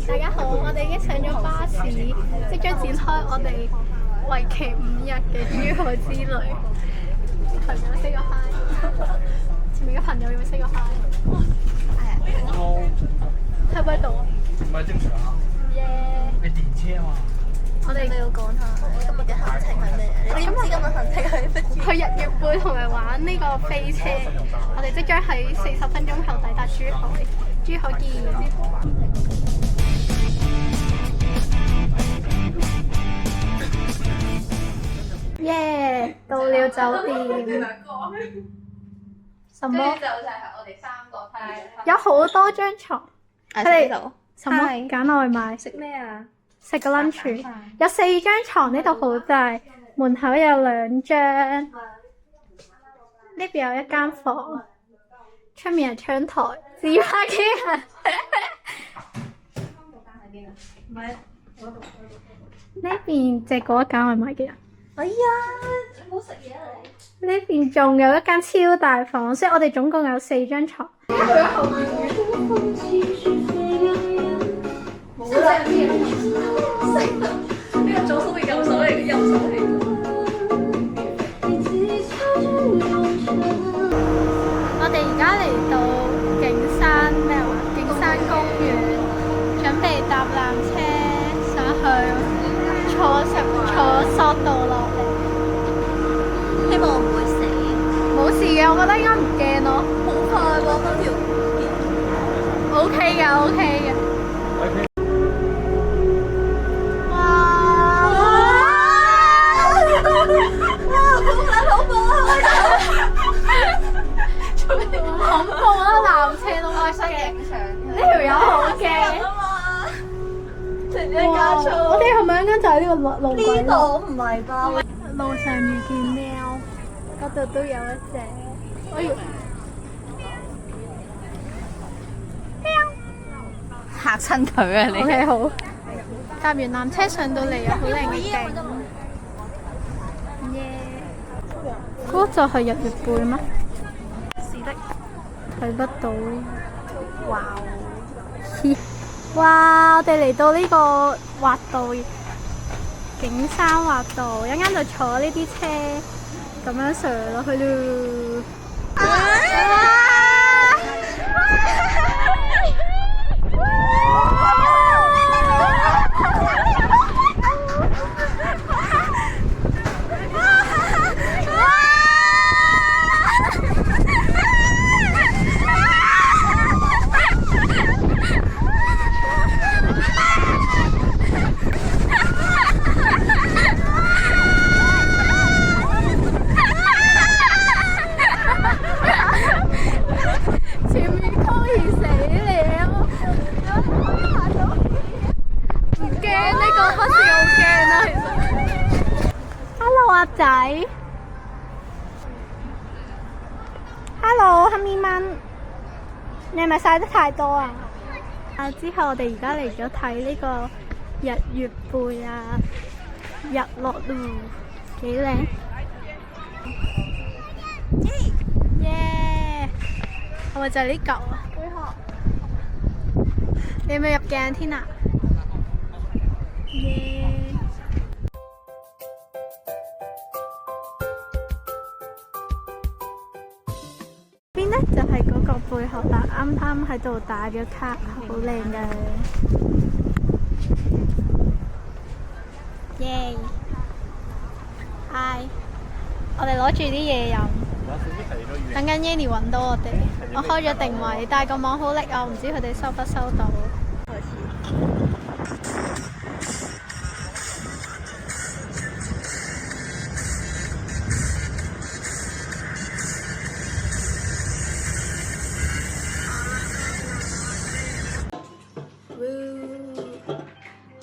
大家好，我哋已經上咗巴士，即將展開我哋為期5日嘅珠海之旅。朋友 say 個 hi， 前面嘅朋友要唔要 say 個 hi？ 喺唔喺度啊？唔係正常啊！耶！你電車啊嘛？我哋你要講下今日嘅行程係咩？你知唔知今日行程係乜嘢？去日月貝同埋玩呢個飛車，我哋即將喺40分鐘後抵達珠海。珠海見！耶！到了酒店。什麼？有好多張床。佢哋什麼？揀外賣。食咩啊？食個 lunch。有4張床，呢度好大，門口有2張。呢邊有一間房，出面係窗台，自拍嘅人。呢邊就嗰一間外賣嘅人。哎呀，冇食嘢啊你！呢邊仲有一間超大房，所以我哋總共有4張床。冇啦，呢個左手定右手嚟嘅？右手嚟嘅。我哋而家嚟到景山咩話？景山公園，準備搭纜車上去，坐索道落嚟。希望我唔會死。冇事嘅，我覺得應該唔驚咯。好快喎，嗰條OK 嘅，OK 嘅。哇！好恐怖啊！恐怖啊！纜車都開心影相，呢條友好驚啊嘛！突然間哇！加速。我哋係咪應該就喺呢個路軌呢度唔係吧？路上遇見喵，嗰度都有一隻。哎呦！嚇親佢啊！你 OK 好。搭完纜車上到嚟有好靚嘅景。耶！嗰就係日月貝咩？是的。睇不到。哇！哇！我哋嚟到呢個滑道，景山滑道，一陣間就坐呢啲車咁樣上落去咯。前面溝兒死了，唔驚呢個不是好驚啊，其實。Hello 阿仔，Hello 黑咪蚊，你係咪曬得太多啊？之後我哋而家嚟咗睇呢個日月貝啊，日落咯，幾靚。耶！係咪就係呢嚿啊？你有冇入鏡天啊？耶！邊呢就係嗰個背後啦，啱啱喺度打咗卡，好靚嘅。耶！嗨！我哋攞住啲嘢飲。等緊 Yanny 揾到我哋，我開咗定位，但係個網好叻啊，我唔知佢哋收不收到。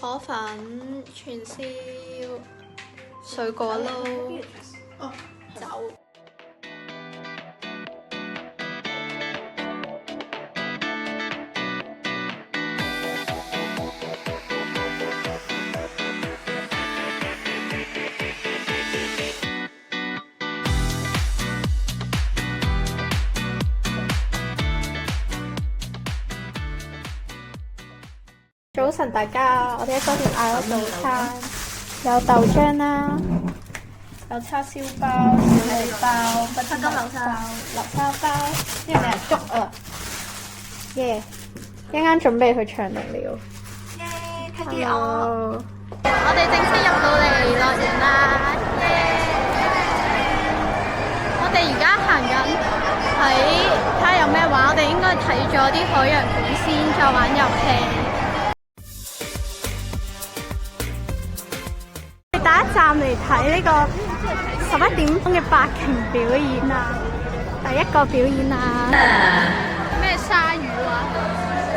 河粉、串燒、水果撈、酒。早早晨大家，我哋喺嗰邊嗌咗早餐，有豆漿啦，有叉燒包、小米包、不知包、流沙包，呢個係粥啊！耶！一陣準備去唱靈了。耶！睇見我，我哋正式入到嚟樂園啦！耶！我哋而家行緊睇下有咩玩，我哋應該睇咗啲海洋館先，再玩遊戲。第一站嚟睇呢個11點鐘嘅白鯨表演啊！第一個表演啊！咩鯊魚啊？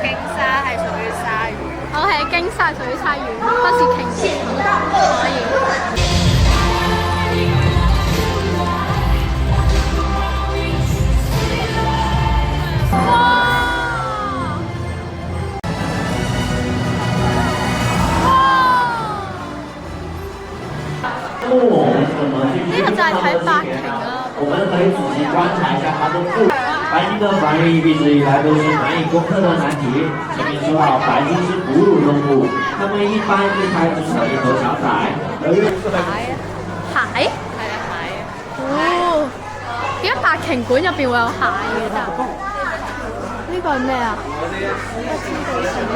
鯨鯊係屬於鯊魚。我係鯨鯊屬於鯊魚，不是鯨魚。可以。呢個就係睇白鯨啊！我們可以仔細觀察一下它的腹。白鯨的繁育一直以來都是難以攻克的難題。前面說到，白鯨是哺乳動物，它們一般一胎只生一頭小崽。蟹？係啊，蟹。哦，點解白鯨館入邊會有蟹嘅？真係。呢個係咩啊？不知道係咩。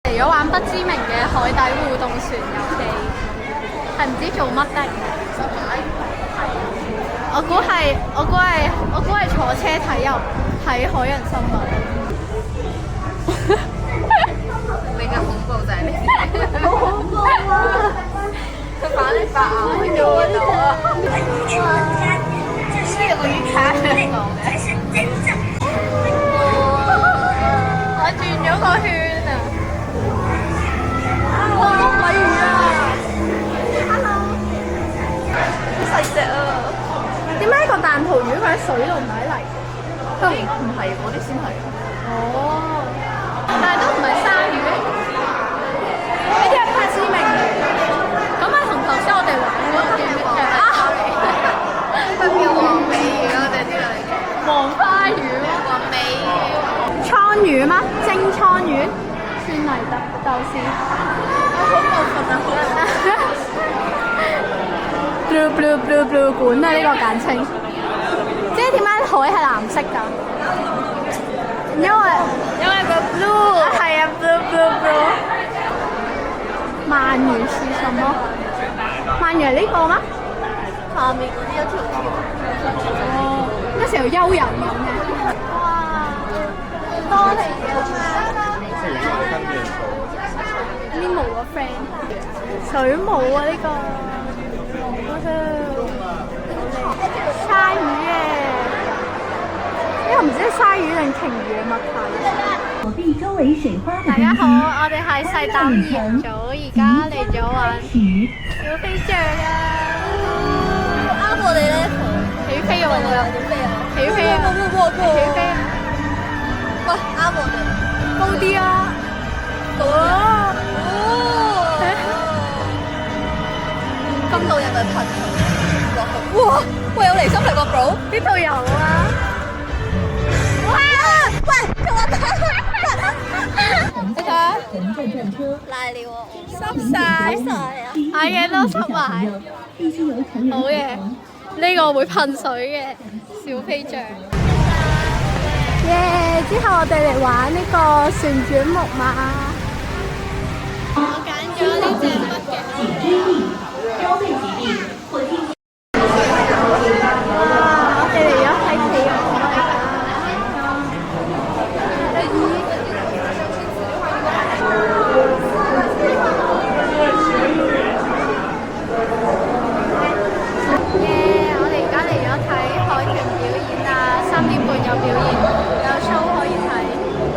嚟咗玩不知名嘅海底互動船遊戲，係唔知做乜的。我估係坐車睇海洋生物。比較恐怖就係呢啲，好恐怖啊！佢反嚟白眼見到啊！呢有個魚卡喺度嘅。我轉咗個圈啊！哇，好鬼魚啊 ！Hello， 好細隻啊！點解個彈塗魚佢喺水度唔喺嚟？佢唔係，嗰啲先係。哦，但係都唔係鯊魚，呢啲係不知名嘅。咁係同頭先我哋玩嗰個叫咩啊？佢叫黃尾魚咯，定係啲嚟嘅？黃花魚、黃尾魚、倉魚嗎？蒸倉魚？酸泥豆豉。好過分啊！blue 館啊，呢個簡稱。即係點解海係藍色㗎？因為個 blue 係啊 blue。鰻魚是什麼？鰻魚係呢個嗎？下面嗰啲一條條。哦，一成條蚯蚓咁嘅。哇，多嚟㗎！呢毛個 friend， 水母啊呢個。鯊魚嘅，呢個唔知係鯊魚定鯨魚嘅物體。大家好，我哋係細膽二組，而家嚟咗玩小飛象啊！啱我哋咧，起飛啊！點飛啊？起飛啊！起飛啊！喂，啱我哋，高啲啊！今度人咪噴落去，哇！喂，有離心力個 bro，呢度有啊！哇！喂，佢話你睇，賴尿啊！濕晒啊！係嘅，都濕埋。好嘢，呢個會噴水嘅小飛象。耶！之後我哋嚟玩呢個旋轉木馬。我揀咗呢隻北極。哇！我哋嚟咗睇企鵝耶！我哋而家嚟咗睇海豚表演啊，3點半有表演，有 show 可以睇，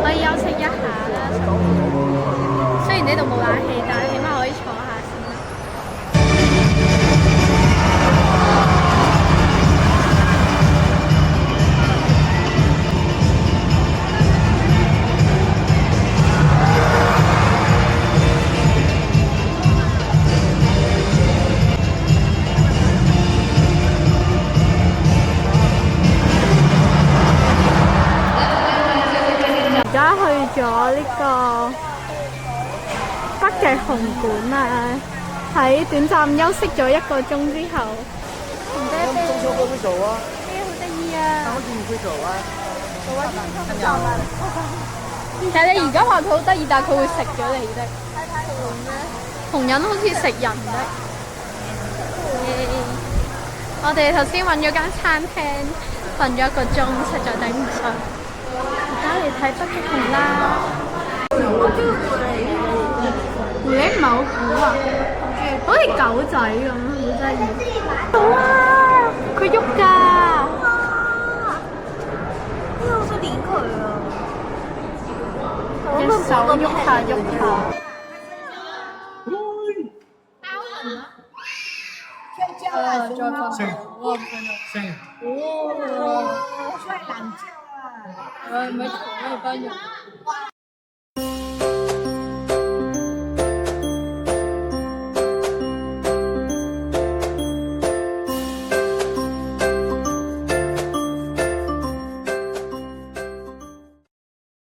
可以休息一下啦。雖然呢度冇冷氣，但係起碼可以坐下先啦。去咗呢個北極熊館啊！喺短暫休息咗1個鐘之後，同爹哋中秋會唔會做啊？咩好得意啊！我見唔會做啊？做啊！其實你而家話佢好得意，但係佢會食咗你的。紅人好似食人的。我哋頭先揾咗間餐廳，瞓咗1個鐘，實在頂唔順。而家嚟睇北極熊啦。狐狸唔係好估啊，好似狗仔咁，好得意。哇！佢喐㗎。呢個好想捏佢啊！隻手喐下喐下。再放。聲。哇！好似係藍椒啊！咪同一班人。